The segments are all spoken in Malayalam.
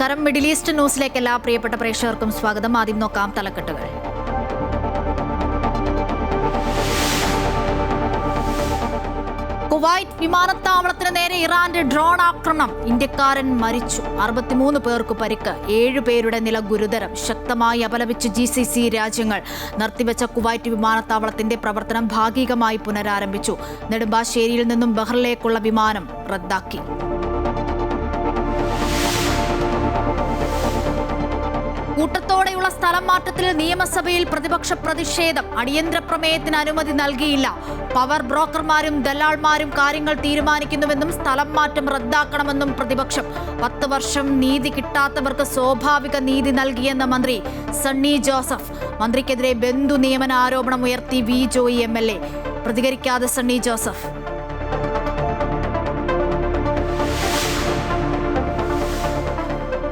നമസ്കാരം. മിഡിൽ ഈസ്റ്റ് ന്യൂസിലേക്ക് എല്ലാ പ്രിയപ്പെട്ട പ്രേക്ഷകർക്കും സ്വാഗതം. ആദ്യം നോക്കാം തലക്കെട്ടുകൾ. കുവൈറ്റ് വിമാനത്താവളത്തിന് നേരെ ഇറാന്റെ ഡ്രോൺ ആക്രമണം. ഇന്ത്യക്കാരൻ മരിച്ചു, 63 പേർക്ക് പരിക്ക്, 7 പേരുടെ നില ഗുരുതരം. ശക്തമായി അപലപിച്ച് GCC രാജ്യങ്ങൾ. നിർത്തിവെച്ച കുവൈറ്റ് വിമാനത്താവളത്തിന്റെ പ്രവർത്തനം ഭാഗികമായി പുനരാരംഭിച്ചു. നെടുമ്പാശ്ശേരിയിൽ നിന്നും ബഹ്റിനിലേക്കുള്ള വിമാനം റദ്ദാക്കി. കൂട്ടത്തോടെയുള്ള സ്ഥലം മാറ്റത്തിൽ നിയമസഭയിൽ പ്രതിപക്ഷ പ്രതിഷേധം. അടിയന്തര പ്രമേയത്തിന് അനുമതി നൽകിയില്ല. പവർ ബ്രോക്കർമാരും ദലാൾമാരും കാര്യങ്ങൾ തീരുമാനിക്കുന്നുവെന്നും സ്ഥലം മാറ്റം റദ്ദാക്കണമെന്നും പ്രതിപക്ഷം. 10 വർഷം നീതി കിട്ടാത്തവർക്ക് സ്വാഭാവിക നീതി നൽകിയെന്ന മന്ത്രി സണ്ണി ജോസഫ്. മന്ത്രിക്കെതിരെ ബന്ധു നിയമന ആരോപണം ഉയർത്തി വി ജോയി MLA. പ്രതികരിക്കാതെ സണ്ണി ജോസഫ്.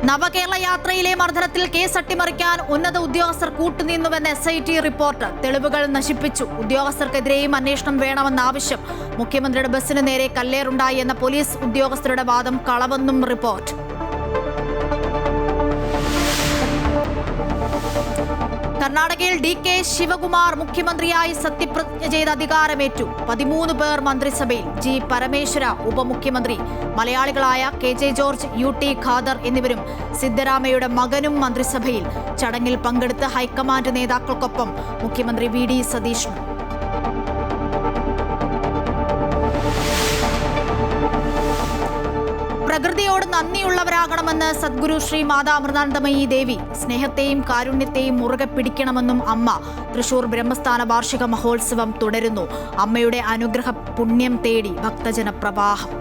നവകേരള യാത്രയിലെ മർദ്ദനത്തിൽ കേസ് അട്ടിമറിക്കാൻ ഉന്നത ഉദ്യോഗസ്ഥർ കൂട്ടുനിന്നുവെന്ന് SIT റിപ്പോർട്ട്. തെളിവുകൾ നശിപ്പിച്ചു. ഉദ്യോഗസ്ഥർക്കെതിരെയും അന്വേഷണം വേണമെന്ന ആവശ്യം. മുഖ്യമന്ത്രിയുടെ ബസ്സിന് നേരെ കല്ലേറുണ്ടായി എന്ന പോലീസ് ഉദ്യോഗസ്ഥരുടെ വാദം കളവെന്നും റിപ്പോർട്ട്. കർണാടകയിൽ DK ശിവകുമാർ മുഖ്യമന്ത്രിയായി സത്യപ്രതിജ്ഞ ചെയ്ത് അധികാരമേറ്റു. 13 പേർ മന്ത്രിസഭയിൽ. G പരമേശ്വര ഉപമുഖ്യമന്ത്രി. മലയാളികളായ KJ ജോർജ്, UT ഖാദർ എന്നിവരും സിദ്ധരാമയ്യയുടെ മകനും മന്ത്രിസഭയിൽ. ചടങ്ങിൽ പങ്കെടുത്ത് ഹൈക്കമാൻഡ് നേതാക്കൾക്കൊപ്പം മുഖ്യമന്ത്രി VD സതീശനും. പ്രകൃതിയോട് നന്ദിയുള്ളവരാകണമെന്ന് സദ്ഗുരു ശ്രീ മാതാ അമൃതാനന്ദമയി ദേവി. സ്നേഹത്തെയും കാരുണ്യത്തെയും മുറുകെ പിടിക്കണമെന്നും അമ്മ. തൃശൂർ ബ്രഹ്മസ്ഥാന വാർഷിക മഹോത്സവം തുടരുന്നു. അമ്മയുടെ അനുഗ്രഹ പുണ്യം തേടി ഭക്തജന പ്രവാഹം.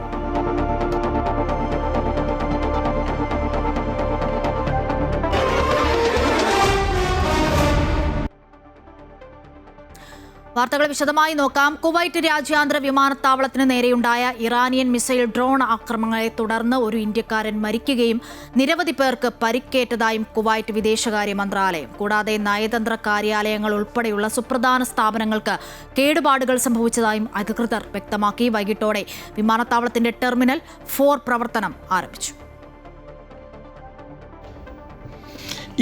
വാർത്തകൾ വിശദമായി നോക്കാം. കുവൈറ്റ് രാജ്യാന്തര വിമാനത്താവളത്തിന് നേരെയുണ്ടായ ഇറാനിയൻ മിസൈൽ ഡ്രോൺ ആക്രമണങ്ങളെ തുടർന്ന് ഒരു ഇന്ത്യക്കാരൻ മരിക്കുകയും നിരവധി പേർക്ക് പരിക്കേറ്റതായും കുവൈറ്റ് വിദേശകാര്യ മന്ത്രാലയം. കൂടാതെ നയതന്ത്ര കാര്യാലയങ്ങൾ ഉൾപ്പെടെയുള്ള സുപ്രധാന സ്ഥാപനങ്ങൾക്ക് കേടുപാടുകൾ സംഭവിച്ചതായും അധികൃതർ വ്യക്തമാക്കി. വൈകിട്ടോടെ വിമാനത്താവളത്തിന്റെ ടെർമിനൽ 4 പ്രവർത്തനം ആരംഭിച്ചു.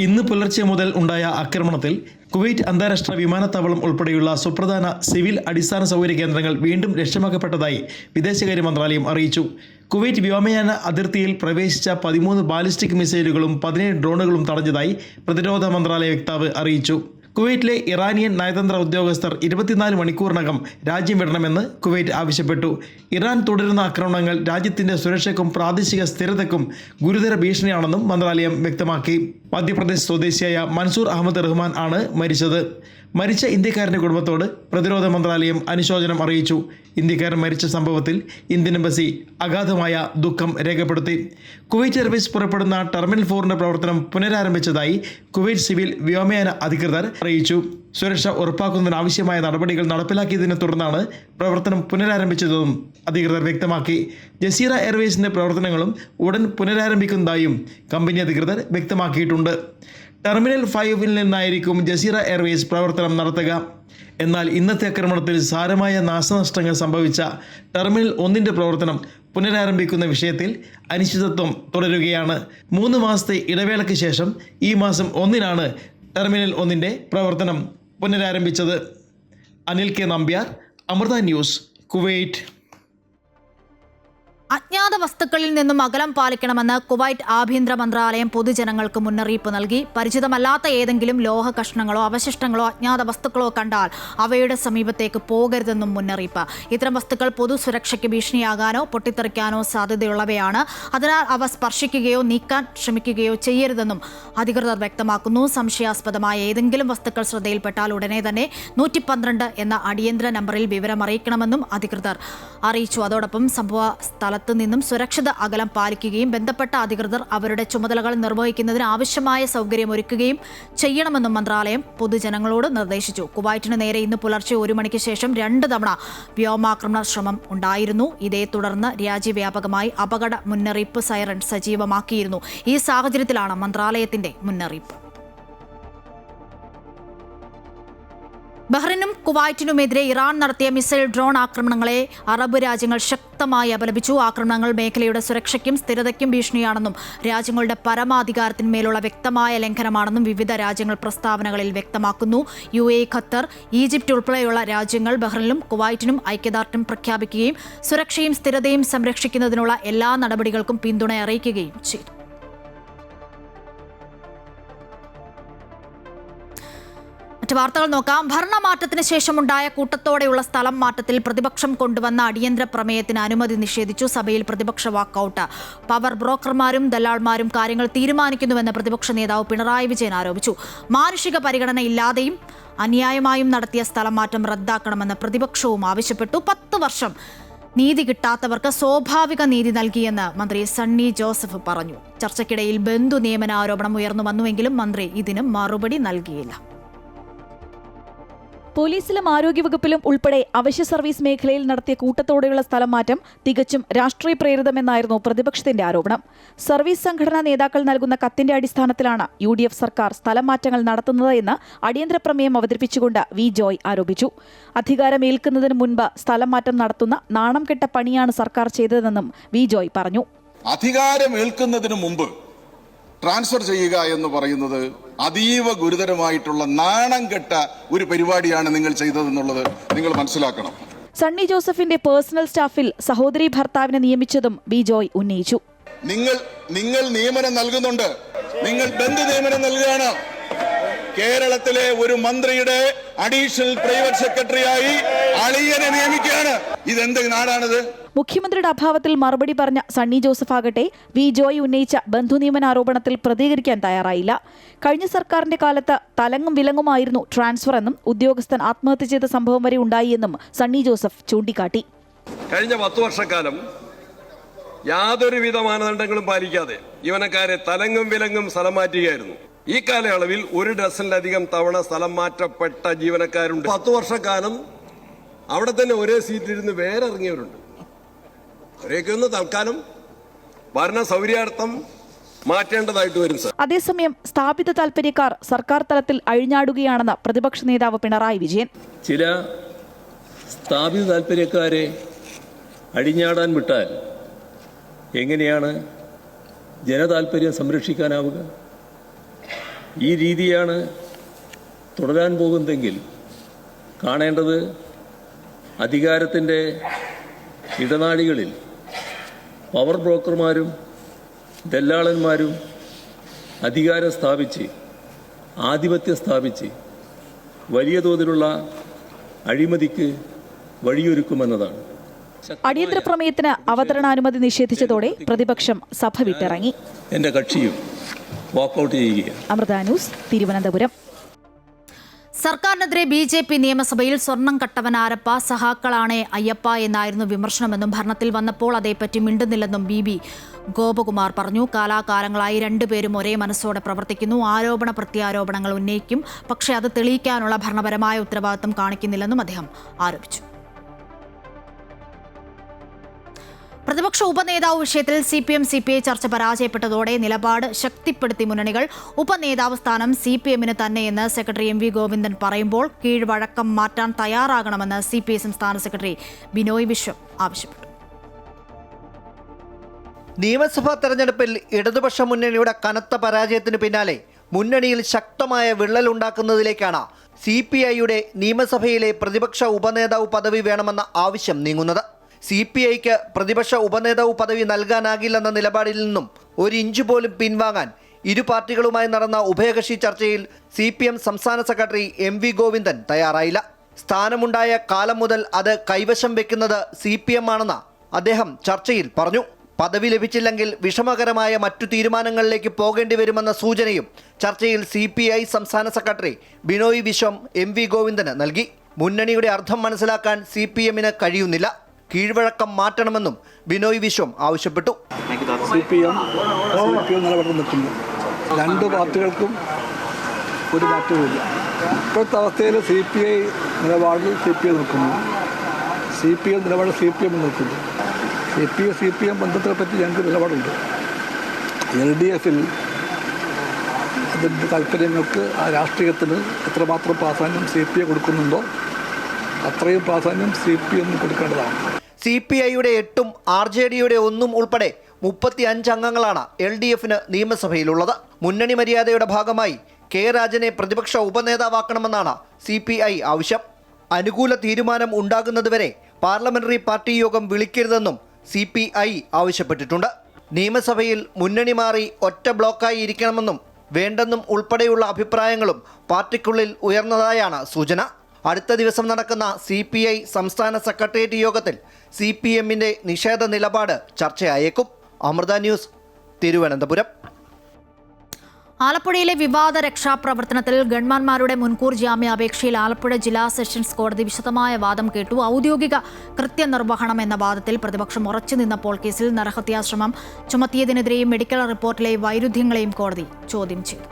ഇന്ന് പുലർച്ചെ മുതൽ ഉണ്ടായ ആക്രമണത്തിൽ കുവൈറ്റ് അന്താരാഷ്ട്ര വിമാനത്താവളം ഉൾപ്പെടെയുള്ള സുപ്രധാന സിവിൽ അടിസ്ഥാന സൗകര്യ കേന്ദ്രങ്ങൾ വീണ്ടും ലക്ഷ്യമാക്കപ്പെട്ടതായി വിദേശകാര്യ മന്ത്രാലയം അറിയിച്ചു. കുവൈറ്റ് വ്യോമയാന അതിർത്തിയിൽ പ്രവേശിച്ച 13 ബാലിസ്റ്റിക് മിസൈലുകളും 17 ഡ്രോണുകളും തടഞ്ഞതായി പ്രതിരോധ മന്ത്രാലയ വക്താവ് അറിയിച്ചു. കുവൈറ്റിലെ ഇറാനിയൻ നയതന്ത്ര ഉദ്യോഗസ്ഥർ 24 മണിക്കൂറിനകം രാജ്യം വിടണമെന്ന് കുവൈറ്റ് ആവശ്യപ്പെട്ടു. ഇറാൻ തുടരുന്ന ആക്രമണങ്ങൾ രാജ്യത്തിന്റെ സുരക്ഷയ്ക്കും പ്രാദേശിക സ്ഥിരതയ്ക്കും ഗുരുതര ഭീഷണിയാണെന്നും മന്ത്രാലയം വ്യക്തമാക്കി. മധ്യപ്രദേശ് സ്വദേശിയായ മൻസൂർ അഹമ്മദ് റഹ്മാൻ ആണ് മരിച്ചത്. മരിച്ച ഇന്ത്യക്കാരൻ്റെ കുടുംബത്തോട് പ്രതിരോധ മന്ത്രാലയം അനുശോചനം അറിയിച്ചു. ഇന്ത്യക്കാരൻ മരിച്ച സംഭവത്തിൽ ഇന്ത്യൻ എംബസി അഗാധമായ ദുഃഖം രേഖപ്പെടുത്തി. കുവൈറ്റ് എയർവേസ് പുറപ്പെടുന്ന ടെർമിനൽ 4ന്റെ പ്രവർത്തനം പുനരാരംഭിച്ചതായി കുവൈറ്റ് സിവിൽ വ്യോമയാന അധികൃതർ അറിയിച്ചു. സുരക്ഷ ഉറപ്പാക്കുന്നതിനാവശ്യമായ നടപടികൾ നടപ്പിലാക്കിയതിനെ തുടർന്നാണ് പ്രവർത്തനം പുനരാരംഭിച്ചതെന്നും അധികൃതർ വ്യക്തമാക്കി. ജസീറ എയർവേസിന്റെ പ്രവർത്തനങ്ങളും ഉടൻ പുനരാരംഭിക്കുന്നതായും കമ്പനി അധികൃതർ വ്യക്തമാക്കിയിട്ടുണ്ട്. ടെർമിനൽ 5ൽ നിന്നായിരിക്കും ജസീറ എയർവേസ് പ്രവർത്തനം നടത്തുക. എന്നാൽ ഇന്നത്തെ ആക്രമണത്തിൽ സാരമായ നാശനഷ്ടങ്ങൾ സംഭവിച്ച ടെർമിനൽ 1ന്റെ പ്രവർത്തനം പുനരാരംഭിക്കുന്ന വിഷയത്തിൽ അനിശ്ചിതത്വം തുടരുകയാണ്. 3 മാസത്തെ ഇടവേളയ്ക്ക് ശേഷം ഈ മാസം 1-നാണ് ടെർമിനൽ 1ന്റെ പ്രവർത്തനം പുനരാരംഭിച്ചത്. Anil K Nambiar, Amrita news, Kuwait. അജ്ഞാത വസ്തുക്കളിൽ നിന്നും അകലം പാലിക്കണമെന്ന് കുവൈറ്റ് ആഭ്യന്തര മന്ത്രാലയം പൊതുജനങ്ങൾക്ക് മുന്നറിയിപ്പ് നൽകി. പരിചിതമല്ലാത്ത ഏതെങ്കിലും ലോഹ കഷ്ണങ്ങളോ അവശിഷ്ടങ്ങളോ അജ്ഞാത വസ്തുക്കളോ കണ്ടാൽ അവയുടെ സമീപത്തേക്ക് പോകരുതെന്നും മുന്നറിയിപ്പ്. ഇത്തരം വസ്തുക്കൾ പൊതുസുരക്ഷയ്ക്ക് ഭീഷണിയാകാനോ പൊട്ടിത്തെറിക്കാനോ സാധ്യതയുള്ളവയാണ്. അതിനാൽ അവ സ്പർശിക്കുകയോ നീക്കാൻ ശ്രമിക്കുകയോ ചെയ്യരുതെന്നും അധികൃതർ വ്യക്തമാക്കുന്നു. സംശയാസ്പദമായ ഏതെങ്കിലും വസ്തുക്കൾ ശ്രദ്ധയിൽപ്പെട്ടാൽ ഉടനെ തന്നെ 112 എന്ന അടിയന്തര നമ്പറിൽ വിവരം അറിയിക്കണമെന്നും അധികൃതർ അറിയിച്ചു. അതോടൊപ്പം സംഭവ സ്ഥലത്ത് നിന്നും സുരക്ഷിത അകലം പാലിക്കുകയും ബന്ധപ്പെട്ട അധികൃതർ അവരുടെ ചുമതലകൾ നിർവഹിക്കുന്നതിന് ആവശ്യമായ സൗകര്യം ഒരുക്കുകയും ചെയ്യണമെന്നും മന്ത്രാലയം പൊതുജനങ്ങളോട് നിർദ്ദേശിച്ചു. കുവൈറ്റിന് നേരെ ഇന്ന് പുലർച്ചെ 1 മണിക്ക് ശേഷം 2 തവണ വ്യോമാക്രമണ ശ്രമം ഉണ്ടായിരുന്നു. ഇതേ തുടർന്ന് രാജ്യവ്യാപകമായി അപകട മുന്നറിയിപ്പ് സൈറൺ സജീവമാക്കിയിരുന്നു. ഈ സാഹചര്യത്തിലാണ് മന്ത്രാലയത്തിന്റെ മുന്നറിയിപ്പ്. ബഹ്റിനും കുവൈറ്റിനുമെതിരെ ഇറാൻ നടത്തിയ മിസൈൽ ഡ്രോൺ ആക്രമണങ്ങളെ അറബ് രാജ്യങ്ങൾ ശക്തമായി അപലപിച്ചു. ആക്രമണങ്ങൾ മേഖലയുടെ സുരക്ഷയ്ക്കും സ്ഥിരതയ്ക്കും ഭീഷണിയാണെന്നും രാജ്യങ്ങളുടെ പരമാധികാരത്തിന്മേലുള്ള വ്യക്തമായ ലംഘനമാണെന്നും വിവിധ രാജ്യങ്ങൾ പ്രസ്താവനകളിൽ വ്യക്തമാക്കുന്നു. UAE, ഖത്തർ, ഈജിപ്റ്റ് ഉൾപ്പെടെയുള്ള രാജ്യങ്ങൾ ബഹ്റിനും കുവൈറ്റിനും ഐക്യദാർഢ്യം പ്രഖ്യാപിക്കുകയും സുരക്ഷയും സ്ഥിരതയും സംരക്ഷിക്കുന്നതിനുള്ള എല്ലാ നടപടികൾക്കും പിന്തുണ അറിയിക്കുകയും ചെയ്തു. മറ്റു വാർത്തകൾ നോക്കാം. ഭരണമാറ്റത്തിന് ശേഷമുണ്ടായ കൂട്ടത്തോടെയുള്ള സ്ഥലം മാറ്റത്തിൽ പ്രതിപക്ഷം കൊണ്ടുവന്ന അടിയന്തര പ്രമേയത്തിന് അനുമതി നിഷേധിച്ചു. സഭയിൽ പ്രതിപക്ഷ വാക്കൌട്ട്. പവർ ബ്രോക്കർമാരും ദല്ലാൾമാരും കാര്യങ്ങൾ തീരുമാനിക്കുന്നുവെന്ന് പ്രതിപക്ഷ നേതാവ് പിണറായി വിജയൻ ആരോപിച്ചു. മാനുഷിക പരിഗണന ഇല്ലാതെയും അന്യായമായും നടത്തിയ സ്ഥലം മാറ്റം റദ്ദാക്കണമെന്ന് പ്രതിപക്ഷവും ആവശ്യപ്പെട്ടു. 10 വർഷം നീതി കിട്ടാത്തവർക്ക് സ്വാഭാവിക നീതി നൽകിയെന്ന് മന്ത്രി സണ്ണി ജോസഫ് പറഞ്ഞു. ചർച്ചയ്ക്കിടയിൽ ബന്ധു നിയമന ആരോപണം ഉയർന്നു വന്നുവെങ്കിലും മന്ത്രി ഇതിന് മറുപടി നൽകിയില്ല. പോലീസിലും ആരോഗ്യവകുപ്പിലും ഉൾപ്പെടെ അവശ്യ സർവീസ് മേഖലയിൽ നടത്തിയ കൂട്ടത്തോടെയുള്ള സ്ഥലം മാറ്റം തികച്ചും രാഷ്ട്രീയ പ്രേരിതമെന്നായിരുന്നു പ്രതിപക്ഷത്തിന്റെ ആരോപണം. സർവീസ് സംഘടനാ നേതാക്കൾ നൽകുന്ന കത്തിന്റെ അടിസ്ഥാനത്തിലാണ് UDF സർക്കാർ സ്ഥലം മാറ്റങ്ങൾ നടത്തുന്നത് എന്ന് അടിയന്തര പ്രമേയം അവതരിപ്പിച്ചുകൊണ്ട് വി ജോയ് ആരോപിച്ചു. അധികാരമേൽക്കുന്നതിന് മുൻപ് സ്ഥലം മാറ്റം നടത്തുന്ന നാണം കെട്ട പണിയാണ് സർക്കാർ ചെയ്തതെന്നും വി ജോയ് പറഞ്ഞു. അധികാരമേൽക്കുന്നതിന് മുമ്പ് ട്രാൻസ്ഫർ ചെയ്യുക എന്ന് പറയുന്നത് അതീവ ഗുരുതരമായിട്ടുള്ള നാണം കെട്ട ഒരു പരിപാടിയാണ് നിങ്ങൾ ചെയ്തതെന്നുള്ളത് നിങ്ങൾ മനസ്സിലാക്കണം. സണ്ണി ജോസഫിന്റെ പേഴ്സണൽ സ്റ്റാഫിൽ സഹോദരി ഭർത്താവിനെ നിയമിച്ചതും വി ജോയ് ഉന്നയിച്ചു. നിങ്ങൾ നിയമനം നൽകുന്നുണ്ട്, നിങ്ങൾ ബന്ധു നിയമനം നൽകുകയാണ്. കേരളത്തിലെ ഒരു മന്ത്രിയുടെ അഡീഷണൽ പ്രൈവറ്റ് സെക്രട്ടറിയായി അളിയനെ നിയമിക്കുകയാണ്. ഇതെന്ത് നാടാണിത്? മുഖ്യമന്ത്രിയുടെ അഭാവത്തിൽ മറുപടി പറഞ്ഞ സണ്ണി ജോസഫ് ആകട്ടെ വി ജോയ് ഉന്നയിച്ച ബന്ധുനിയമന ആരോപണത്തിൽ പ്രതികരിക്കാൻ തയ്യാറായില്ല. കഴിഞ്ഞ സർക്കാരിന്റെ കാലത്ത് തലങ്ങും വിലങ്ങുമായിരുന്നു ട്രാൻസ്ഫർ എന്നും ഉദ്യോഗസ്ഥൻ ആത്മഹത്യ ചെയ്ത സംഭവം വരെ ഉണ്ടായി എന്നും സണ്ണി ജോസഫ് ചൂണ്ടിക്കാട്ടി. കഴിഞ്ഞ 10 വർഷക്കാലം യാതൊരുവിധ മാനദണ്ഡങ്ങളും പാലിക്കാതെ ജീവനക്കാരെ തലങ്ങും വിലങ്ങും സ്ഥലം മാറ്റുകയായിരുന്നു. ഈ കാലയളവിൽ 1 ഡസനിലധികം തവണ സ്ഥലം മാറ്റപ്പെട്ട ജീവനക്കാരുണ്ട്. 10 വർഷക്കാലം അവിടെ തന്നെ ഒരേ സീറ്റിലിരുന്ന് വേറെ ഇറങ്ങിയവരുണ്ട്. അവരെയൊക്കെ ഒന്ന് തൽക്കാലം ഭരണ സൗകര്യാർത്ഥം മാറ്റേണ്ടതായിട്ട് വരും സർ. അതേസമയം സ്ഥാപിത താൽപര്യക്കാർ സർക്കാർ തലത്തിൽ അഴിഞ്ഞാടുകയാണെന്ന് പ്രതിപക്ഷ നേതാവ് പിണറായി വിജയൻ. ചില സ്ഥാപിത താൽപര്യക്കാരെ അഴിഞ്ഞാടാൻ വിട്ടാൽ എങ്ങനെയാണ് ജനതാൽപര്യം സംരക്ഷിക്കാനാവുക? ഈ രീതിയാണ് തുടരാൻ പോകുന്നതെങ്കിൽ കാണേണ്ടത് അധികാരത്തിൻ്റെ ഇടനാഴികളിൽ പവർ ബ്രോക്കർമാരും ദല്ലാളന്മാരും അധികാരം സ്ഥാപിച്ച് ആധിപത്യം സ്ഥാപിച്ച് വലിയ തോതിലുള്ള അഴിമതിക്ക് വഴിയൊരുക്കുമെന്നതാണ്. അടിയന്തര പ്രമേയത്തിന് അവതരണാനുമതി നിഷേധിച്ചതോടെ പ്രതിപക്ഷം സഭ വിട്ടിറങ്ങി. എൻ്റെ കക്ഷിയും വാക്കൌട്ട് ചെയ്യുകയാണ്. അമൃത ന്യൂസ്, തിരുവനന്തപുരം. സർക്കാരിനെതിരെ BJP നിയമസഭയിൽ സ്വർണം കട്ടവൻ ആരപ്പ, സഹാക്കളാണേ അയ്യപ്പ എന്നായിരുന്നു വിമർശനമെന്നും ഭരണത്തിൽ വന്നപ്പോൾ അതേപ്പറ്റി മിണ്ടുന്നില്ലെന്നും BB ഗോപകുമാർ പറഞ്ഞു. കാലാകാലങ്ങളായി രണ്ടുപേരും ഒരേ മനസ്സോടെ പ്രവർത്തിക്കുന്നു. ആരോപണ പ്രത്യാരോപണങ്ങൾ ഉന്നയിക്കും, പക്ഷേ അത് തെളിയിക്കാനുള്ള ഭരണപരമായ ഉത്തരവാദിത്തം കാണിക്കുന്നില്ലെന്നും അദ്ദേഹം ആരോപിച്ചു. പ്രതിപക്ഷ ഉപനേതാവ് വിഷയത്തിൽ CPM-CPI ചർച്ച പരാജയപ്പെട്ടതോടെ നിലപാട് ശക്തിപ്പെടുത്തി മുന്നണികൾ. ഉപനേതാവ് സ്ഥാനം CPM-ന് തന്നെയെന്ന് സെക്രട്ടറി MV ഗോവിന്ദൻ പറയുമ്പോൾ കീഴ്വഴക്കം മാറ്റാൻ തയ്യാറാകണമെന്ന് CPI സംസ്ഥാന സെക്രട്ടറി ബിനോയ് വിശ്വം ആവശ്യപ്പെട്ടു. നിയമസഭാ തെരഞ്ഞെടുപ്പിൽ ഇടതുപക്ഷ മുന്നണിയുടെ കനത്ത പരാജയത്തിന് പിന്നാലെ മുന്നണിയിൽ ശക്തമായ വിള്ളലുണ്ടാക്കുന്നതിലേക്കാണ് CPI-യുടെ നിയമസഭയിലെ പ്രതിപക്ഷ ഉപനേതാവ് പദവി വേണമെന്ന ആവശ്യം നീങ്ങുന്നത്. CPI-ക്ക് പ്രതിപക്ഷ ഉപനേതാവ് പദവി നൽകാനാകില്ലെന്ന നിലപാടിൽ നിന്നും 1 ഇഞ്ച് പോലും പിൻവാങ്ങാൻ ഇരു പാർട്ടികളുമായി നടന്ന ഉഭയകക്ഷി ചർച്ചയിൽ CPM സംസ്ഥാന സെക്രട്ടറി MV ഗോവിന്ദൻ തയ്യാറായില്ല. സ്ഥാനമുണ്ടായ കാലം മുതൽ അത് കൈവശം വെക്കുന്നത് CPM ആണെന്ന് അദ്ദേഹം ചർച്ചയിൽ പറഞ്ഞു. പദവി ലഭിച്ചില്ലെങ്കിൽ വിഷമകരമായ മറ്റു തീരുമാനങ്ങളിലേക്ക് പോകേണ്ടി വരുമെന്ന സൂചനയും ചർച്ചയിൽ CPI സംസ്ഥാന സെക്രട്ടറി ബിനോയ് വിശ്വം MV ഗോവിന്ദന് നൽകി. മുന്നണിയുടെ അർത്ഥം മനസ്സിലാക്കാൻ CPM-ന് കഴിയുന്നില്ല. കീഴ്വഴക്കം മാറ്റണമെന്നും ബിനോയ് വിശ്വം ആവശ്യപ്പെട്ടു. CPM നിലപാടിൽ നിൽക്കുന്നു. 2 പാർട്ടികൾക്കും ഒരു മാറ്റവുമില്ല. ഇപ്പോഴത്തെ അവസ്ഥയിൽ CPI നിലപാടിൽ CPI നിൽക്കുന്നു, CPM നിലപാടിൽ CPM നിൽക്കുന്നു. CPM ബന്ധത്തെ പറ്റി ഞങ്ങൾക്ക് നിലപാടുണ്ട്. LDF-ൽ അതിൻ്റെ താല്പര്യങ്ങൾക്ക് ആ രാഷ്ട്രീയത്തിന് എത്രമാത്രം പ്രാധാന്യം CPI കൊടുക്കുന്നുണ്ടോ അത്രയും പ്രാധാന്യം CPM കൊടുക്കേണ്ടതാണ്. CPIയുടെ 8ഉം RJDയുടെ 1ഉം ഉൾപ്പെടെ 35 അംഗങ്ങളാണ് LDFന് നിയമസഭയിലുള്ളത്. മുന്നണി മര്യാദയുടെ ഭാഗമായി കെ രാജനെ പ്രതിപക്ഷ ഉപനേതാവാക്കണമെന്നാണ് CPI ആവശ്യം. അനുകൂല തീരുമാനം ഉണ്ടാകുന്നതുവരെ പാർലമെന്ററി പാർട്ടി യോഗം വിളിക്കരുതെന്നും CPI ആവശ്യപ്പെട്ടിട്ടുണ്ട്. നിയമസഭയിൽ മുന്നണി മാറി ഒറ്റ ബ്ലോക്കായി ഇരിക്കണമെന്നും വേണ്ടെന്നും ഉൾപ്പെടെയുള്ള അഭിപ്രായങ്ങളും പാർട്ടിക്കുള്ളിൽ ഉയർന്നതായാണ് സൂചന. അടുത്ത ദിവസം നടക്കുന്ന CPI സംസ്ഥാന സെക്രട്ടേറിയറ്റ് യോഗത്തിൽ CPMന്റെ നിഷേധ നിലപാട് ചർച്ചയായേക്കും. അമൃത ന്യൂസ്, തിരുവനന്തപുരം. ആലപ്പുഴയിലെ വിവാദ രക്ഷാപ്രവർത്തനത്തിൽ ഗൺമാന്മാരുടെ മുൻകൂർ ജാമ്യാപേക്ഷയിൽ ആലപ്പുഴ ജില്ലാ സെഷൻസ് കോടതി വിശദമായ വാദം കേട്ടു. ഔദ്യോഗിക കൃത്യനിർവഹണം എന്ന വാദത്തിൽ പ്രതിപക്ഷം ഉറച്ചു നിന്നപ്പോൾ കേസിൽ നരഹത്യാശ്രമം ചുമത്തിയതിനെതിരെയും മെഡിക്കൽ റിപ്പോർട്ടിലെ വൈരുദ്ധ്യങ്ങളെയും കോടതി ചോദ്യം ചെയ്തു.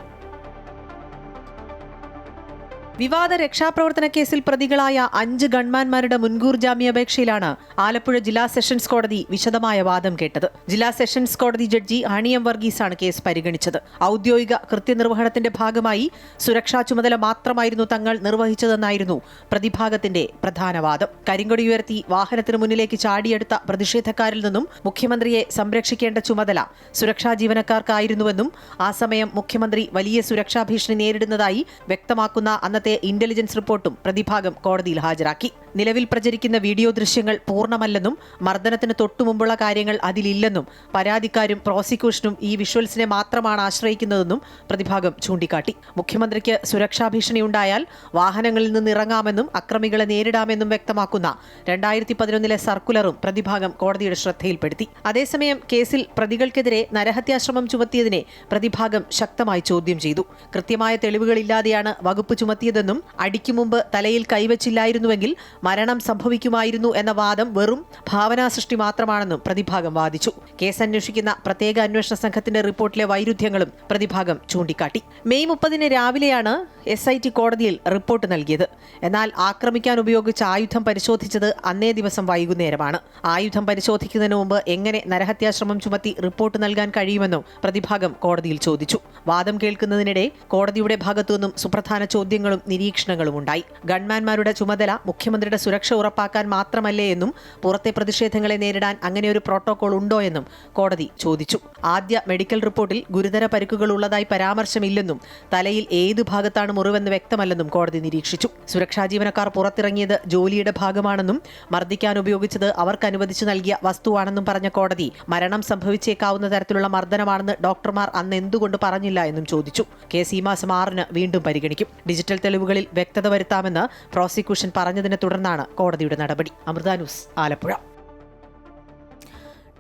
വിവാദ രക്ഷാപ്രവർത്തന കേസിൽ പ്രതികളായ 5 ഗൺമാന്മാരുടെ മുൻകൂർ ജാമ്യാപേക്ഷയിലാണ് ആലപ്പുഴ ജില്ലാ സെഷൻസ് കോടതി വിശദമായ വാദം കേട്ടത്. ജില്ലാ സെഷൻസ് കോടതി ജഡ്ജി ആണിയം വർഗീസാണ് കേസ് പരിഗണിച്ചത്. ഔദ്യോഗിക കൃത്യനിർവഹണത്തിന്റെ ഭാഗമായി സുരക്ഷാ ചുമതല മാത്രമായിരുന്നു തങ്ങൾ നിർവഹിച്ചതെന്നായിരുന്നു പ്രതിഭാഗത്തിന്റെ പ്രധാന വാദം. കരിങ്കൊടി ഉയർത്തി വാഹനത്തിന് മുന്നിലേക്ക് ചാടിയെടുത്ത പ്രതിഷേധക്കാരിൽ നിന്നും മുഖ്യമന്ത്രിയെ സംരക്ഷിക്കേണ്ട ചുമതല സുരക്ഷാ ജീവനക്കാർക്കായിരുന്നുവെന്നും ആ സമയം മുഖ്യമന്ത്രി വലിയ സുരക്ഷാ ഭീഷണി നേരിടുന്നതായി വ്യക്തമാക്കുന്ന അന്നത്തെ ഇന്റലിജൻസ് റിപ്പോർട്ടും പ്രതിഭാഗം കോടതിയിൽ ഹാജരാക്കി. നിലവിൽ പ്രചരിക്കുന്ന വീഡിയോ ദൃശ്യങ്ങൾ പൂർണ്ണമല്ലെന്നും മർദ്ദനത്തിന് തൊട്ടുമുമ്പുള്ള കാര്യങ്ങൾ അതിലില്ലെന്നും പരാതിക്കാരും പ്രോസിക്യൂഷനും ഈ വിഷ്വൽസിനെ മാത്രമാണ് ആശ്രയിക്കുന്നതെന്നും പ്രതിഭാഗം ചൂണ്ടിക്കാട്ടി. മുഖ്യമന്ത്രിക്ക് സുരക്ഷാ ഭീഷണിയുണ്ടായാൽ വാഹനങ്ങളിൽ നിന്ന് ഇറങ്ങാമെന്നും അക്രമികളെ നേരിടാമെന്നും വ്യക്തമാക്കുന്ന 2011 സർക്കുലറും പ്രതിഭാഗം കോടതിയുടെ ശ്രദ്ധയിൽപ്പെടുത്തി. അതേസമയം കേസിൽ പ്രതികൾക്കെതിരെ നരഹത്യാശ്രമം ചുമത്തിയതിനെ പ്രതിഭാഗം ശക്തമായി ചോദ്യം ചെയ്തു. കൃത്യമായ തെളിവുകളില്ലാതെയാണ് വകുപ്പ് ചുമത്തിയതെന്നും അടിക്കു മുമ്പ് തലയിൽ കൈവച്ചില്ലായിരുന്നുവെങ്കിൽ മരണം സംഭവിക്കുമായിരുന്നു എന്ന വാദം വെറും ഭാവനാസൃഷ്ടി മാത്രമാണെന്നും പ്രതിഭാഗം വാദിച്ചു. കേസ് അന്വേഷിക്കുന്ന പ്രത്യേക അന്വേഷണ സംഘത്തിന്റെ റിപ്പോർട്ടിലെ വൈരുദ്ധ്യങ്ങളും പ്രതിഭാഗം ചൂണ്ടിക്കാട്ടി. മെയ് 30 രാവിലെയാണ് SIT കോടതിയിൽ റിപ്പോർട്ട് നൽകിയത്. എന്നാൽ ആക്രമിക്കാൻ ഉപയോഗിച്ച ആയുധം പരിശോധിച്ചത് അന്നേ ദിവസം വൈകുന്നേരമാണ്. ആയുധം പരിശോധിക്കുന്നതിന് മുമ്പ് എങ്ങനെ നരഹത്യാശ്രമം ചുമത്തി റിപ്പോർട്ട് നൽകാൻ കഴിയുമെന്നും പ്രതിഭാഗം കോടതിയിൽ ചോദിച്ചു. വാദം കേൾക്കുന്നതിനിടെ കോടതിയുടെ ഭാഗത്തുനിന്നും സുപ്രധാന ചോദ്യങ്ങളും നിരീക്ഷണങ്ങളും ഉണ്ടായി. ഗൺമാന്മാരുടെ ചുമതല മുഖ്യമന്ത്രിയുടെ സുരക്ഷ ഉറപ്പാക്കാൻ മാത്രമല്ലേ എന്നും പുറത്തെ പ്രതിഷേധങ്ങളെ നേരിടാൻ അങ്ങനെ ഒരു പ്രോട്ടോകോൾ ഉണ്ടോ എന്നും കോടതി ചോദിച്ചു. ആദ്യ മെഡിക്കൽ റിപ്പോർട്ടിൽ ഗുരുതര പരിക്കുകൾ ഉള്ളതായി പരാമർശമില്ലെന്നും തലയിൽ ഏത് ഭാഗത്താണ് മുറിവെന്ന് വ്യക്തമല്ലെന്നും കോടതി നിരീക്ഷിച്ചു. സുരക്ഷാ ജീവനക്കാർ പുറത്തിറങ്ങിയത് ജോലിയുടെ ഭാഗമാണെന്നും മർദ്ദിക്കാൻ ഉപയോഗിച്ചത് അവർക്ക് അനുവദിച്ചു നൽകിയ വസ്തുവാണെന്നും പറഞ്ഞ കോടതി മരണം സംഭവിച്ചേക്കാവുന്ന തരത്തിലുള്ള മർദ്ദനമാണെന്ന് ഡോക്ടർമാർ അന്ന് എന്തുകൊണ്ട് പറഞ്ഞില്ല എന്നും ചോദിച്ചു. കേസ് ഈ മാസം 6 വീണ്ടും പരിഗണിക്കും. ഡിജിറ്റൽ തെളിവുകളിൽ വ്യക്തത വരുത്താമെന്ന് പ്രോസിക്യൂഷൻ പറഞ്ഞതിനെ തുടർന്നാണ് കോടതിയുടെ നടപടി. അമൃത ന്യൂസ്, ആലപ്പുഴ.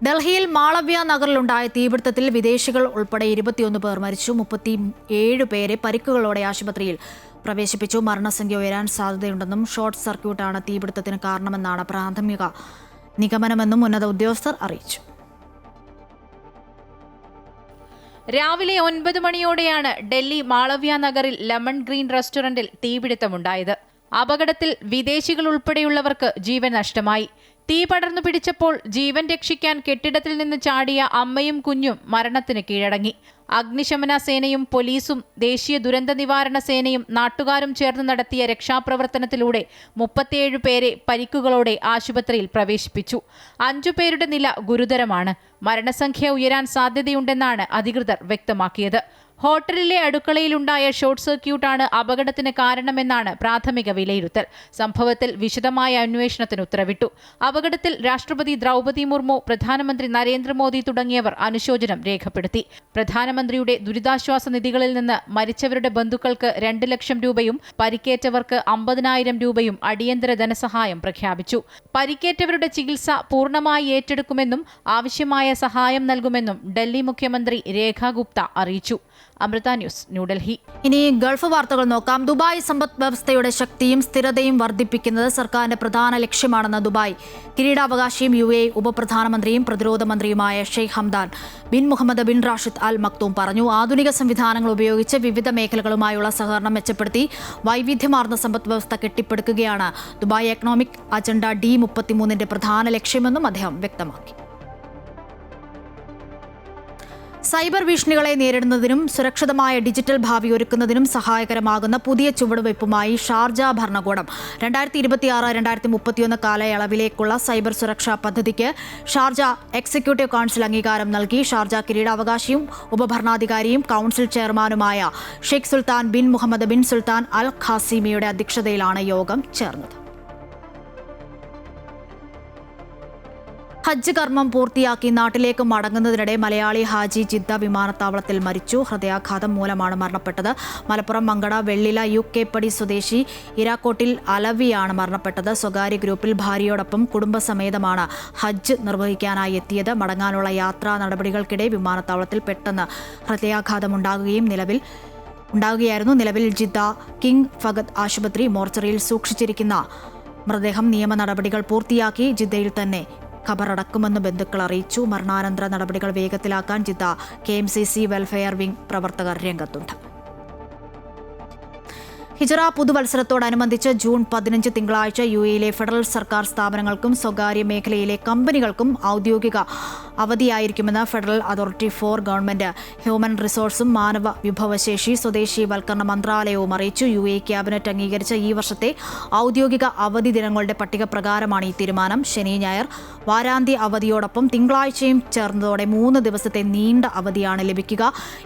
ഡൽഹിയിൽ മാളവ്യ നഗറിലുണ്ടായ തീപിടുത്തത്തിൽ വിദേശികൾ ഉൾപ്പെടെ 21 പേർ മരിച്ചു. 37 പേരെ പരിക്കുകളോടെ ആശുപത്രിയിൽ പ്രവേശിപ്പിച്ചു. മരണസംഖ്യ ഉയരാൻ സാധ്യതയുണ്ടെന്നും ഷോർട്ട് സർക്യൂട്ടാണ് തീപിടുത്തത്തിന് കാരണമെന്നാണ് പ്രാഥമിക നിഗമനമെന്നും ഉന്നത ഉദ്യോഗസ്ഥർ അറിയിച്ചു. രാവിലെ 9 മണിയോടെയാണ് ഡൽഹി മാളവ്യ നഗറിൽ ലെമൺ ഗ്രീൻ റെസ്റ്റോറന്റിൽ തീപിടുത്തമുണ്ടായത്. അപകടത്തിൽ വിദേശികൾ ഉൾപ്പെടെയുള്ളവർക്ക് ജീവൻ നഷ്ടമായി. തീ പടർന്നു പിടിച്ചപ്പോൾ ജീവൻ രക്ഷിക്കാൻ കെട്ടിടത്തിൽ നിന്ന് ചാടിയ അമ്മയും കുഞ്ഞും മരണത്തിന് കീഴടങ്ങി. അഗ്നിശമന സേനയും പോലീസും ദേശീയ ദുരന്ത നിവാരണ സേനയും നാട്ടുകാരും ചേർന്ന് നടത്തിയ രക്ഷാപ്രവർത്തനത്തിലൂടെ 37 പേരെ പരിക്കുകളോടെ ആശുപത്രിയിൽ പ്രവേശിപ്പിച്ചു. 5 പേരുടെ നില ഗുരുതരമാണ്. മരണസംഖ്യ ഉയരാൻ സാധ്യതയുണ്ടെന്നാണ് അധികൃതർ വ്യക്തമാക്കിയത്. ഹോട്ടലിലെ അടുക്കളയിലുണ്ടായ ഷോർട്ട് സർക്യൂട്ടാണ് അപകടത്തിന് കാരണമെന്നാണ് പ്രാഥമിക വിലയിരുത്തൽ. സംഭവത്തിൽ വിശദമായ അന്വേഷണത്തിന് ഉത്തരവിട്ടു. അപകടത്തിൽ രാഷ്ട്രപതി ദ്രൗപദി മുർമു, പ്രധാനമന്ത്രി നരേന്ദ്രമോദി തുടങ്ങിയവർ അനുശോചനം രേഖപ്പെടുത്തി. പ്രധാനമന്ത്രിയുടെ ദുരിതാശ്വാസ നിധികളിൽ നിന്ന് മരിച്ചവരുടെ ബന്ധുക്കൾക്ക് 2 ലക്ഷം രൂപയും പരിക്കേറ്റവർക്ക് 50,000 രൂപയും അടിയന്തര ധനസഹായം പ്രഖ്യാപിച്ചു. പരിക്കേറ്റവരുടെ ചികിത്സ പൂർണ്ണമായി ഏറ്റെടുക്കുമെന്നും ആവശ്യമായ സഹായം നൽകുമെന്നും ഡൽഹി മുഖ്യമന്ത്രി രേഖ ഗുപ്ത അറിയിച്ചു. അമൃത ന്യൂസ്, ന്യൂഡൽഹി. ഇനി ഗൾഫ് വാർത്തകൾ നോക്കാം. ദുബായ് സമ്പദ് വ്യവസ്ഥയുടെ ശക്തിയും സ്ഥിരതയും വർദ്ധിപ്പിക്കുന്നത് സർക്കാരിന്റെ പ്രധാന ലക്ഷ്യമാണെന്ന് ദുബായ് കിരീടാവകാശിയും UAE ഉപപ്രധാനമന്ത്രിയും പ്രതിരോധ മന്ത്രിയുമായ Sheikh Hamdan bin Muhammad bin Rashid Al Maktoum പറഞ്ഞു. ആധുനിക സംവിധാനങ്ങൾ ഉപയോഗിച്ച് വിവിധ മേഖലകളുമായുള്ള സഹകരണം മെച്ചപ്പെടുത്തി വൈവിധ്യമാർന്ന സമ്പദ് വ്യവസ്ഥ കെട്ടിപ്പടുക്കുകയാണ് ദുബായ് എക്കണോമിക് അജണ്ട D33 പ്രധാന ലക്ഷ്യമെന്നും അദ്ദേഹം വ്യക്തമാക്കി. സൈബർ ഭീഷണികളെ നേരിടുന്നതിനും സുരക്ഷിതമായ ഡിജിറ്റൽ ഭാവി ഒരുക്കുന്നതിനും സഹായകരമാകുന്ന പുതിയ ചുവടുവയ്പുമായി ഷാർജ ഭരണകൂടം 2026-2031 കാലയളവിലേക്കുള്ള സൈബർ സുരക്ഷാ പദ്ധതിക്ക് ഷാർജ എക്സിക്യൂട്ടീവ് കൗൺസിൽ അംഗീകാരം നൽകി. ഷാർജ കിരീടാവകാശിയും ഉപഭരണാധികാരിയും കൗൺസിൽ ചെയർമാനുമായ Sheikh Sultan bin Muhammad bin Sultan al ഖാസിമിയുടെ അധ്യക്ഷതയിലാണ് യോഗം ചേർന്നത്. ഹജ്ജ് കർമ്മം പൂർത്തിയാക്കി നാട്ടിലേക്ക് മടങ്ങുന്നതിനിടെ മലയാളി ഹാജി ജിദ്ദ വിമാനത്താവളത്തിൽ മരിച്ചു. ഹൃദയാഘാതം മൂലമാണ് മരണപ്പെട്ടത്. മലപ്പുറം മങ്കട വെള്ളില UK പടി സ്വദേശി ഇരാക്കോട്ടിൽ അലവിയാണ് മരണപ്പെട്ടത്. സ്വകാര്യ ഗ്രൂപ്പിൽ ഭാര്യയോടൊപ്പം കുടുംബസമേതമാണ് ഹജ്ജ് നിർവഹിക്കാനായി എത്തിയത്. മടങ്ങാനുള്ള യാത്രാ നടപടികൾക്കിടെ വിമാനത്താവളത്തിൽ പെട്ടെന്ന് ഹൃദയാഘാതമുണ്ടാകുകയായിരുന്നു. നിലവിൽ ജിദ്ദ കിങ് ഫഹദ് ആശുപത്രി മോർച്ചറിയിൽ സൂക്ഷിച്ചിരിക്കുന്ന മൃതദേഹം നിയമ നടപടികൾ പൂർത്തിയാക്കി ജിദ്ദയിൽ തന്നെ ഖബറടക്കുമെന്ന് ബന്ധുക്കൾ അറിയിച്ചു. മരണാനന്തര നടപടികൾ വേഗത്തിലാക്കാൻ ജിദ്ദ KMCC വെൽഫെയർ വിംഗ് പ്രവർത്തകർ രംഗത്തുണ്ട്. ഹിജറ പുതുവത്സരത്തോടനുബന്ധിച്ച് ജൂൺ 15 തിങ്കളാഴ്ച UAE ഫെഡറൽ സർക്കാർ സ്ഥാപനങ്ങൾക്കും സ്വകാര്യ മേഖലയിലെ കമ്പനികൾക്കും ഔദ്യോഗിക അവധിയായിരിക്കുമെന്ന് federal authority for government human റിസോഴ്സും മാനവ വിഭവശേഷി സ്വദേശീവൽക്കരണ മന്ത്രാലയവും അറിയിച്ചു. UAE ക്യാബിനറ്റ് അംഗീകരിച്ച ഈ വർഷത്തെ ഔദ്യോഗിക അവധി ദിനങ്ങളുടെ പട്ടിക പ്രകാരമാണ് ഈ തീരുമാനം. ശനി ഞായർ വാരാന്ത്യ അവധിയോടൊപ്പം തിങ്കളാഴ്ചയും ചേർന്നതോടെ 3 ദിവസത്തെ നീണ്ട അവധിയാണ് ലഭിക്കുക.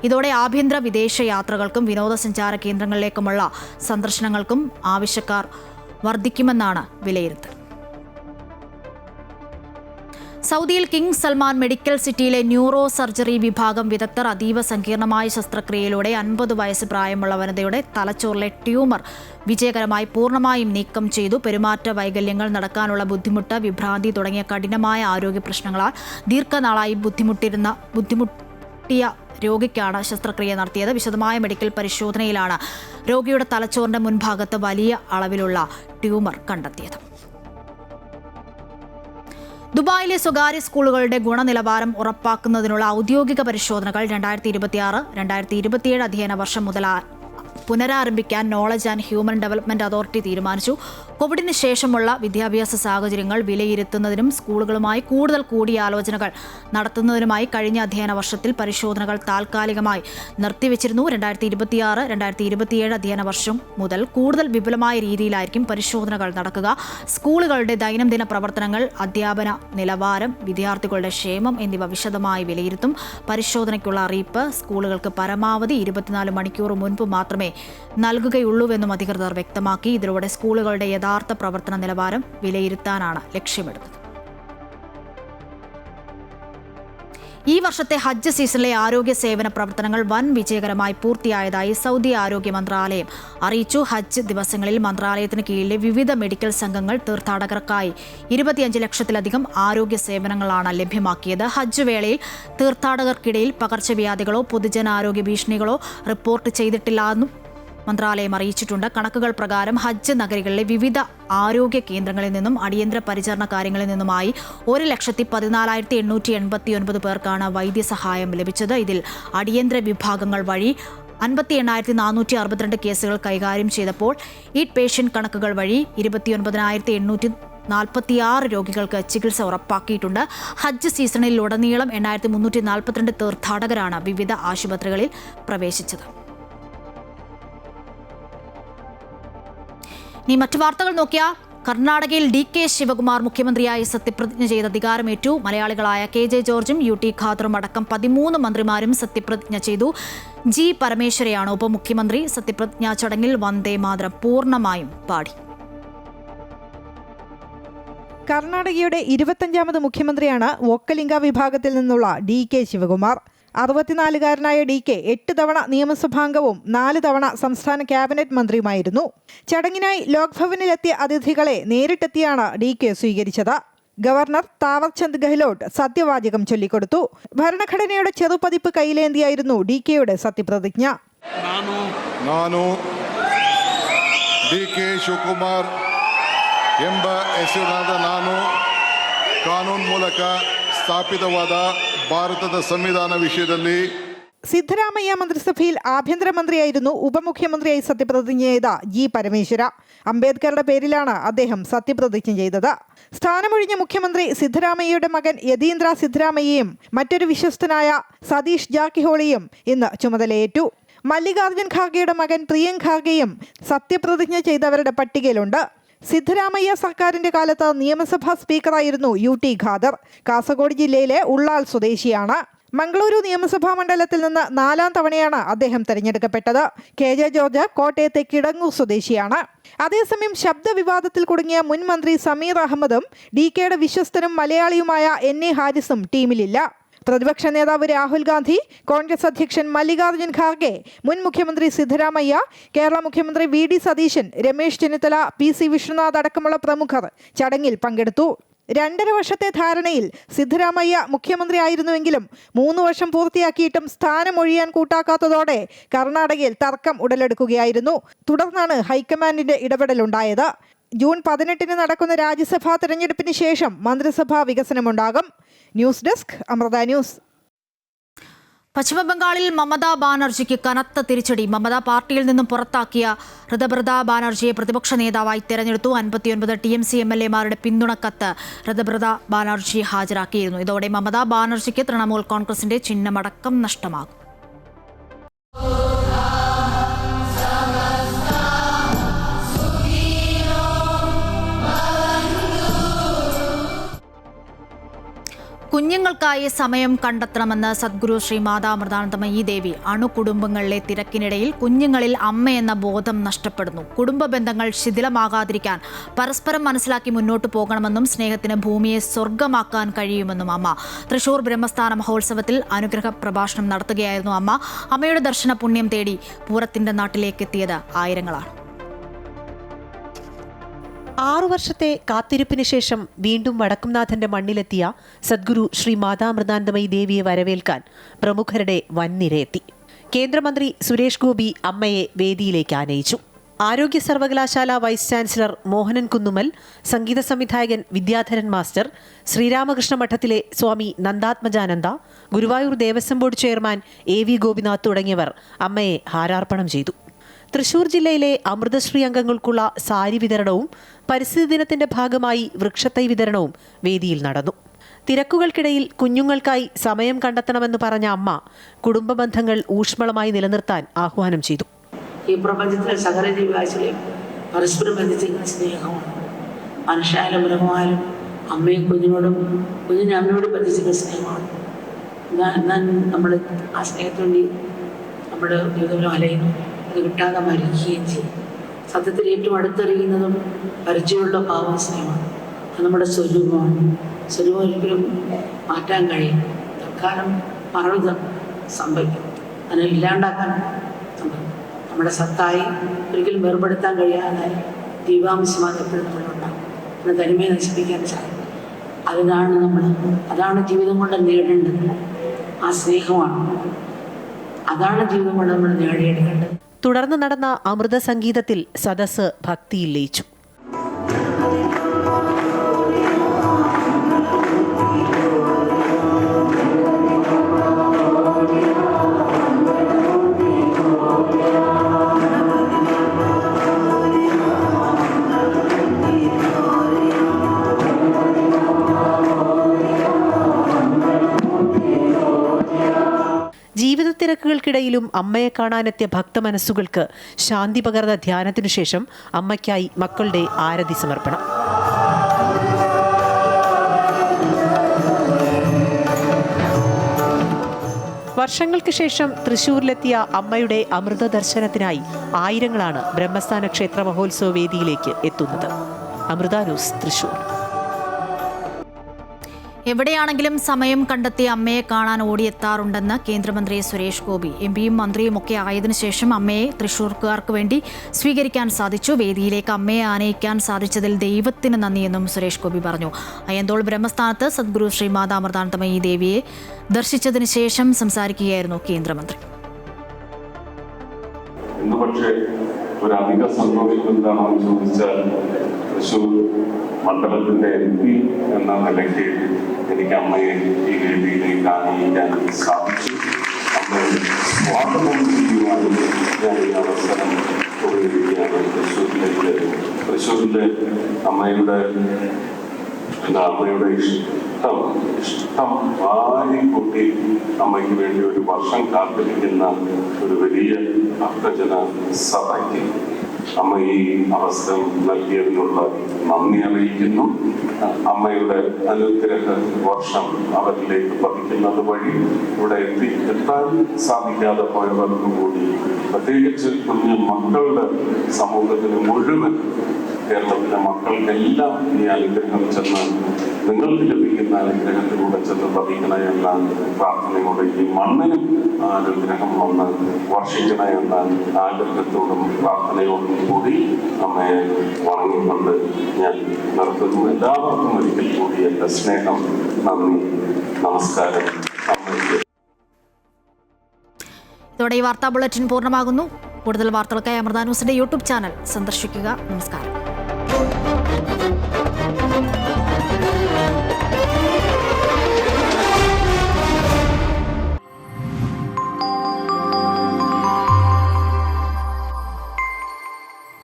ഇതോടെ ആഭ്യന്തര വിദേശ യാത്രകൾക്കും വിനോദസഞ്ചാര കേന്ദ്രങ്ങളിലേക്കുമുള്ള സന്ദർശനങ്ങൾക്കും ആവശ്യക്കാർ വർദ്ധിക്കുമെന്നാണ് വിലയിരുത്തൽ. സൗദിയിൽ കിങ് സൽമാൻ മെഡിക്കൽ സിറ്റിയിലെ ന്യൂറോ സർജറി വിഭാഗം വിദഗ്ധർ അതീവ സങ്കീർണമായ ശസ്ത്രക്രിയയിലൂടെ 50 വയസ്സ് പ്രായമുള്ള വനിതയുടെ തലച്ചോറിലെ ട്യൂമർ വിജയകരമായി പൂർണ്ണമായും നീക്കം ചെയ്തു. പെരുമാറ്റ വൈകല്യങ്ങൾ, നടക്കാനുള്ള ബുദ്ധിമുട്ട്, വിഭ്രാന്തി തുടങ്ങിയ കഠിനമായ ആരോഗ്യ പ്രശ്നങ്ങളാൽ ദീർഘനാളായി ബുദ്ധിമുട്ടിയ രോഗിക്കാണ് ശസ്ത്രക്രിയ നടത്തിയത്. വിശദമായ മെഡിക്കൽ പരിശോധനയിലാണ് രോഗിയുടെ തലച്ചോറിന്റെ മുൻഭാഗത്ത് വലിയ അളവിലുള്ള ട്യൂമർ കണ്ടെത്തിയത്. ദുബായിലെ സ്വകാര്യ സ്കൂളുകളുടെ ഗുണനിലവാരം ഉറപ്പാക്കുന്നതിനുള്ള ഔദ്യോഗിക പരിശോധനകൾ 2026-2027 അധ്യയന വർഷം മുതൽ പുനരാരംഭിക്കാൻ knowledge and human development authority തീരുമാനിച്ചു. കോവിഡിന് ശേഷമുള്ള വിദ്യാഭ്യാസ സാഹചര്യങ്ങൾ വിലയിരുത്തുന്നതിനും സ്കൂളുകളുമായി കൂടുതൽ കൂടിയാലോചനകൾ നടത്തുന്നതിനുമായി കഴിഞ്ഞ അധ്യയന വർഷത്തിൽ പരിശോധനകൾ താൽക്കാലികമായി നിർത്തിവച്ചിരുന്നു. 2026-2027 അധ്യയന വർഷം മുതൽ കൂടുതൽ വിപുലമായ രീതിയിലായിരിക്കും പരിശോധനകൾ നടക്കുക. സ്കൂളുകളുടെ ദൈനംദിന പ്രവർത്തനങ്ങൾ, അധ്യാപന നിലവാരം, വിദ്യാർത്ഥികളുടെ ക്ഷേമം എന്നിവ വിശദമായി വിലയിരുത്തും. പരിശോധനയ്ക്കുള്ള അറിയിപ്പ് സ്കൂളുകൾക്ക് പരമാവധി 24 മണിക്കൂർ മുൻപ് മാത്രമേ നൽകുകയുള്ളൂവെന്നും അധികൃതർ വ്യക്തമാക്കി. ഇതിലൂടെ സ്കൂളുകളുടെ യഥാർത്ഥ പ്രവർത്തന നിലവാരം വിലയിരുത്താനാണ് ലക്ഷ്യമിടുന്നത്. ഈ വർഷത്തെ ഹജ്ജ് സീസണിലെ ആരോഗ്യ സേവന പ്രവർത്തനങ്ങൾ വൻ വിജയകരമായി പൂർത്തിയായതായി സൗദി ആരോഗ്യ മന്ത്രാലയം അറിയിച്ചു. ഹജ്ജ് ദിവസങ്ങളിൽ മന്ത്രാലയത്തിന് കീഴിലെ വിവിധ മെഡിക്കൽ സംഘങ്ങൾ തീർത്ഥാടകർക്കായി 25 ലക്ഷത്തിലധികം ആരോഗ്യ സേവനങ്ങളാണ് ലഭ്യമാക്കിയത്. ഹജ്ജ് വേളയിൽ തീർത്ഥാടകർക്കിടയിൽ പകർച്ചവ്യാധികളോ പൊതുജനാരോഗ്യ ഭീഷണികളോ റിപ്പോർട്ട് ചെയ്തിട്ടില്ലെന്നും മന്ത്രാലയം അറിയിച്ചിട്ടുണ്ട്. കണക്കുകൾ പ്രകാരം ഹജ്ജ് നഗരികളിലെ വിവിധ ആരോഗ്യ കേന്ദ്രങ്ങളിൽ നിന്നും അടിയന്തര പരിചരണ കാര്യങ്ങളിൽ നിന്നുമായി 1,14,889 പേർക്കാണ് വൈദ്യസഹായം ലഭിച്ചത്. ഇതിൽ അടിയന്തര വിഭാഗങ്ങൾ വഴി 58,462 കേസുകൾ കൈകാര്യം ചെയ്തപ്പോൾ ഈറ്റ് പേഷ്യന്റ് കണക്കുകൾ വഴി 29,846 രോഗികൾക്ക് ചികിത്സ ഉറപ്പാക്കിയിട്ടുണ്ട്. ഹജ്ജ് സീസണിൽ ഉടനീളം 8,342 തീർത്ഥാടകരാണ് വിവിധ ആശുപത്രികളിൽ പ്രവേശിച്ചത്. ഇനി മറ്റു വാർത്തകൾ നോക്കിയാൽ കർണാടകയിൽ DK ശിവകുമാർ മുഖ്യമന്ത്രിയായി സത്യപ്രതിജ്ഞ ചെയ്ത് അധികാരമേറ്റു. മലയാളികളായ KJ ജോർജും UT ഖാദറും അടക്കം 13 മന്ത്രിമാരും സത്യപ്രതിജ്ഞ ചെയ്തു. G പരമേശ്വരയാണ് ഉപമുഖ്യമന്ത്രി. സത്യപ്രതിജ്ഞാ ചടങ്ങിൽ വന്ദേ മാതരം പൂർണ്ണമായും പാടി. കർണാടകയുടെ 25ാമത് മുഖ്യമന്ത്രിയാണ് വൊക്കലിംഗ വിഭാഗത്തിൽ നിന്നുള്ള DK ശിവകുമാർ. 64-കാരനായ DK 8 തവണ നിയമസഭാംഗവും 4 തവണ സംസ്ഥാന ക്യാബിനറ്റ് മന്ത്രിയുമായിരുന്നു. ചടങ്ങിനായി ലോക്ഭവനിലെത്തിയ അതിഥികളെ നേരിട്ടെത്തിയാണ് DK സ്വീകരിച്ചത്. ഗവർണർ താവർചന്ദ് ഗെഹ്ലോട്ട് സത്യവാചകം ചൊല്ലിക്കൊടുത്തു. ഭരണഘടനയുടെ ചെറുപതിപ്പ് കയ്യിലേന്തിയായിരുന്നു DKയുടെ സത്യപ്രതിജ്ഞ. ನಾನು DK ಶಿವಕುಮಾರ್ ಎಂಬ ಹೆಸರಿನಾದ ನಾನು ಕಾನೂನು ಮೂಲಕ ಸ್ಥಾಪಿತವಾದ ಭಾರತದ ಸಂವಿಧಾನ ವಿಷಯದಲ್ಲಿ സിദ്ധരാമയ്യ മന്ത്രിസഭയിൽ ആഭ്യന്തരമന്ത്രിയായിരുന്നു ഉപമുഖ്യമന്ത്രിയായി സത്യപ്രതിജ്ഞ ചെയ്ത ജി പരമേശ്വര. അംബേദ്കറുടെ പേരിലാണ് അദ്ദേഹം സത്യപ്രതിജ്ഞ ചെയ്തത്. സ്ഥാനമൊഴിഞ്ഞ മുഖ്യമന്ത്രി സിദ്ധരാമയ്യയുടെ മകൻ യതീന്ദ്ര സിദ്ധരാമയ്യയും മറ്റൊരു വിശ്വസ്തനായ സതീഷ് ജാർക്കിഹോളിയും ഇന്ന് ചുമതലയേറ്റു. മല്ലികാർജ്ജുൻ ഖാർഗെയുടെ മകൻ പ്രിയങ്ക് ഖാർഗെയും സത്യപ്രതിജ്ഞ ചെയ്തവരുടെ പട്ടികയിലുണ്ട്. സിദ്ധരാമയ്യ സർക്കാരിന്റെ കാലത്ത് നിയമസഭാ സ്പീക്കറായിരുന്നു UT ഖാദർ. കാസർഗോഡ് ജില്ലയിലെ ഉള്ളാൾ സ്വദേശിയാണ്. മംഗളൂരു നിയമസഭാ മണ്ഡലത്തിൽ നിന്ന് 4ാം തവണയാണ് അദ്ദേഹം തെരഞ്ഞെടുക്കപ്പെട്ടത്. KJ ജോർജ് കോട്ടയത്തെ കിടങ്ങൂർ സ്വദേശിയാണ്. അതേസമയം ശബ്ദവിവാദത്തിൽ കുടുങ്ങിയ മുൻ മന്ത്രി സമീർ അഹമ്മദും DKയുടെ വിശ്വസ്തനും മലയാളിയുമായ NA ഹാരിസും ടീമിലില്ല. പ്രതിപക്ഷ നേതാവ് രാഹുൽ ഗാന്ധി, കോൺഗ്രസ് അധ്യക്ഷൻ മല്ലികാർജ്ജുൻ ഖാർഗെ, മുൻ മുഖ്യമന്ത്രി സിദ്ധരാമയ്യ, കേരള മുഖ്യമന്ത്രി VD സതീശൻ, രമേശ് ചെന്നിത്തല, PC വിഷ്ണുനാഥ് അടക്കമുള്ള പ്രമുഖർ ചടങ്ങിൽ പങ്കെടുത്തു. 2.5 വർഷത്തെ ധാരണയിൽ സിദ്ധരാമയ്യ മുഖ്യമന്ത്രി ആയിരുന്നുവെങ്കിലും 3 വർഷം പൂർത്തിയാക്കിയിട്ടും സ്ഥാനമൊഴിയാൻ കൂട്ടാക്കാത്തതോടെ കർണാടകയിൽ തർക്കം ഉടലെടുക്കുകയായിരുന്നു. തുടർന്നാണ് ഹൈക്കമാൻഡിന്റെ ഇടപെടലുണ്ടായത്. ജൂൺ 18 നടക്കുന്ന രാജ്യസഭാ തെരഞ്ഞെടുപ്പിന് ശേഷം മന്ത്രിസഭാ വികസനമുണ്ടാകും. News desk Amrita news. പശ്ചിമബംഗാളിൽ മമതാ ബാനർജിക്ക് കനത്ത തിരിച്ചടി. മമതാ പാർട്ടിയിൽ നിന്നും പുറത്താക്കിയ ഋതബ്രത ബാനർജിയെ പ്രതിപക്ഷ നേതാവായി തെരഞ്ഞെടുത്തു. 59 TMC MLA-മാരുടെ പിന്തുണക്കത്ത് ഋതബ്രത ബാനർജി ഹാജരാക്കിയിരുന്നു. ഇതോടെ മമതാ ബാനർജിക്ക് തൃണമൂൽ കോൺഗ്രസിന്റെ ചിഹ്നമടക്കം നഷ്ടമാകും. കുഞ്ഞുങ്ങൾക്കായി സമയം കണ്ടെത്തണമെന്ന് സദ്ഗുരു ശ്രീ മാതാമൃതാനന്ദമയി ദേവി. അണുകുടുംബങ്ങളിലെ തിരക്കിനിടയിൽ കുഞ്ഞുങ്ങളിൽ അമ്മയെന്ന ബോധം നഷ്ടപ്പെടുന്നു. കുടുംബ ബന്ധങ്ങൾ ശിഥിലമാകാതിരിക്കാൻ പരസ്പരം മനസ്സിലാക്കി മുന്നോട്ട് പോകണമെന്നും സ്നേഹത്തിന് ഭൂമിയെ സ്വർഗമാക്കാൻ കഴിയുമെന്നും അമ്മ. തൃശൂർ ബ്രഹ്മസ്ഥാന മഹോത്സവത്തിൽ അനുഗ്രഹ പ്രഭാഷണം നടത്തുകയായിരുന്നു അമ്മ. അമ്മയുടെ ദർശന പുണ്യം തേടി പൂരത്തിന്റെ നാട്ടിലേക്ക് എത്തിയത് ആയിരങ്ങളാണ്. 6 വർഷത്തെ കാത്തിരിപ്പിന് ശേഷം വീണ്ടും വടക്കുംനാഥന്റെ മണ്ണിലെത്തിയ സദ്ഗുരു ശ്രീ മാതാമൃതാനന്ദമയി ദേവിയെ വരവേൽക്കാൻ പ്രമുഖരുടെ വൻനിരയെത്തി. കേന്ദ്രമന്ത്രി സുരേഷ് ഗോപി അമ്മയെ വേദിയിലേക്ക് ആനയിച്ചു. ആരോഗ്യ സർവകലാശാല വൈസ് ചാൻസലർ മോഹനൻ കുന്നുമൽ, സംഗീത സംവിധായകൻ വിദ്യാധരൻ മാസ്റ്റർ, ശ്രീരാമകൃഷ്ണ മഠത്തിലെ Swami Nandatmajananda, Guruvayur Devaswom board chairman AV Gopinath തുടങ്ങിയവർ അമ്മയെ ഹാരാർപ്പണം ചെയ്തു. തൃശൂർ ജില്ലയിലെ അമൃതശ്രീ അംഗങ്ങൾക്കുള്ള സാരി വിതരണവും പരിസ്ഥിതി ദിനത്തിന്റെ ഭാഗമായി വൃക്ഷത്തൈ വിതരണവും വേദിയിൽ നടന്നു. തിരക്കുകൾക്കിടയിൽ കുഞ്ഞുങ്ങൾക്കായി സമയം കണ്ടെത്തണമെന്ന് പറഞ്ഞ അമ്മ കുടുംബ ബന്ധങ്ങൾ ഊഷ്മളമായി നിലനിർത്താൻ ആഹ്വാനം ചെയ്തു. ഈ പ്രപഞ്ചത്തിലെ സകല ജീവരാശികളെയും പരസ്പരം ബന്ധിച്ചിരിക്കുന്ന സ്നേഹമാണ്. മനുഷ്യായാലും മൃഗമായാലും അമ്മയും കുഞ്ഞിനോടും കുഞ്ഞിനെ അമ്മയോടും ബന്ധിച്ചിരിക്കുന്ന സ്നേഹമാണ്. നമ്മൾ ആ സ്നേഹത്തോണ്ടി നമ്മുടെ ജീവിതം അലയുന്നു. അത് കിട്ടാതെ മരിക്കുകയും ചെയ്യും. സത്യത്തിൽ ഏറ്റവും അടുത്തറിയുന്നതും പരിചയമുള്ള ഭാവം സ്നേഹമാണ്. അത് നമ്മുടെ സ്വരൂപമാണ്. സ്വരൂപം ഒരിക്കലും മാറ്റാൻ കഴിയും. തൽക്കാലം മറവ് സംഭവിക്കും. അതിനെ ഇല്ലാണ്ടാക്കാൻ സംഭവിക്കും. നമ്മുടെ സത്തായി ഒരിക്കലും വേർപെടുത്താൻ കഴിയാതായി ജീവാംശമായി എപ്പോഴും നമ്മളുണ്ടാകും. നമ്മുടെ തനിമയെ നശിപ്പിക്കാൻ സാധിക്കും. അതാണ് ജീവിതം കൊണ്ട് നേടേണ്ടത്. ആ സ്നേഹമാണ്. അതാണ് ജീവിതം കൊണ്ട് നമ്മൾ നേടിയെടുക്കേണ്ടത്. തുടർന്ന് നടന്ന അമൃത സംഗീതത്തിൽ സദസ്സ് ഭക്തിയിൽ ലയിച്ചു. ജീവിതത്തിരക്കുകൾക്കിടയിലും അമ്മയെ കാണാനെത്തിയ ഭക്തമനസ്സുകൾക്ക് ശാന്തി പകർന്ന ധ്യാനത്തിനു ശേഷം അമ്മയ്ക്കായി മക്കളുടെ ആരതി സമർപ്പണം. വർഷങ്ങൾക്ക് ശേഷം തൃശൂരിലെത്തിയ അമ്മയുടെ അമൃത ദർശനത്തിനായി ആയിരങ്ങളാണ് ബ്രഹ്മസ്ഥാന ക്ഷേത്ര മഹോത്സവ വേദിയിലേക്ക് എത്തുന്നത്. അമൃത ന്യൂസ്, തൃശൂർ. എവിടെയാണെങ്കിലും സമയം കണ്ടെത്തി അമ്മയെ കാണാൻ ഓടിയെത്താറുണ്ടെന്ന് കേന്ദ്രമന്ത്രി സുരേഷ് ഗോപി. MPയും മന്ത്രിയും ഒക്കെ ആയതിനു ശേഷം അമ്മയെ തൃശൂർക്കാർക്ക് വേണ്ടി സ്വീകരിക്കാൻ സാധിച്ചു. വേദിയിലേക്ക് അമ്മയെ ആനയിക്കാൻ സാധിച്ചതിൽ ദൈവത്തിന് നന്ദിയെന്നും സുരേഷ് ഗോപി പറഞ്ഞു. അയ്യന്തോൾ ബ്രഹ്മസ്ഥാനത്ത് സദ്ഗുരു ശ്രീ മാതാമൃതാനന്ദമയി ദേവിയെ ദർശിച്ചതിന് ശേഷം സംസാരിക്കുകയായിരുന്നു കേന്ദ്രമന്ത്രി. ഒരധിക സംഭവിക്കുന്നത് എന്താണെന്ന് ചോദിച്ചാൽ തൃശ്ശൂർ മണ്ഡലത്തിന്റെ MP എന്ന നിലയ്ക്ക് എനിക്ക് അമ്മയെ ഈ വേദിയിലേക്ക് ആനയിക്കാൻ സാധിച്ചു. അമ്മ സ്വാഗതം ചെയ്യുവാനും ഞാൻ ഈ അവസരം ഉപയോഗിക്കുകയാണ്. തൃശ്ശൂരിലെ അമ്മയുടെ ഇഷ്ടം വാരിക്കൂട്ടി അമ്മയ്ക്ക് വേണ്ടി ഒരു വർഷം കാത്തിരിക്കുന്ന ഒരു വലിയ ഭക്തജന സഭയ്ക്ക് അമ്മ ഈ അവസരം നൽകിയതിനുള്ള നന്ദി അറിയിക്കുന്നു. അമ്മയുടെ അനുഗ്രഹ വർഷം അവരിലേക്ക് പതിക്കുന്നത് വഴി ഇവിടെ എത്താൻ സാധിക്കാതെ പോയവർക്കും കൂടി, പ്രത്യേകിച്ച് കുഞ്ഞു മക്കളുടെ സമൂഹത്തിന് മുഴുവൻ, കേരളത്തിലെ മക്കൾക്കെല്ലാം ഈ അനുഗ്രഹം ചെന്ന് നിങ്ങൾക്ക് ലഭിക്കുന്ന അനുഗ്രഹത്തിലൂടെ ചെന്ന് പതിക്കണേ എന്ന പ്രാർത്ഥനയോടെ ഈ മണ്ണിനും ആ അനുഗ്രഹം വന്ന് വർഷിക്കണേ എന്ന ആഗ്രഹത്തോടും പ്രാർത്ഥനയോടും കൂടി അമ്മയെ വണങ്ങിക്കൊണ്ട് ഞാൻ നിർത്തുന്നു. എല്ലാവർക്കും ഒരിക്കൽ കൂടി എൻ്റെ സ്നേഹം, നന്ദി, നമസ്കാരം. അമ്മയ്ക്ക് ഇതോടെ ഈ വാർത്താ ബുള്ളറ്റിൻ പൂർണ്ണമാകുന്നു. കൂടുതൽ വാർത്തകൾക്കായി അമൃത ന്യൂസിന്റെ യൂട്യൂബ് ചാനൽ സന്ദർശിക്കുക. നമസ്കാരം.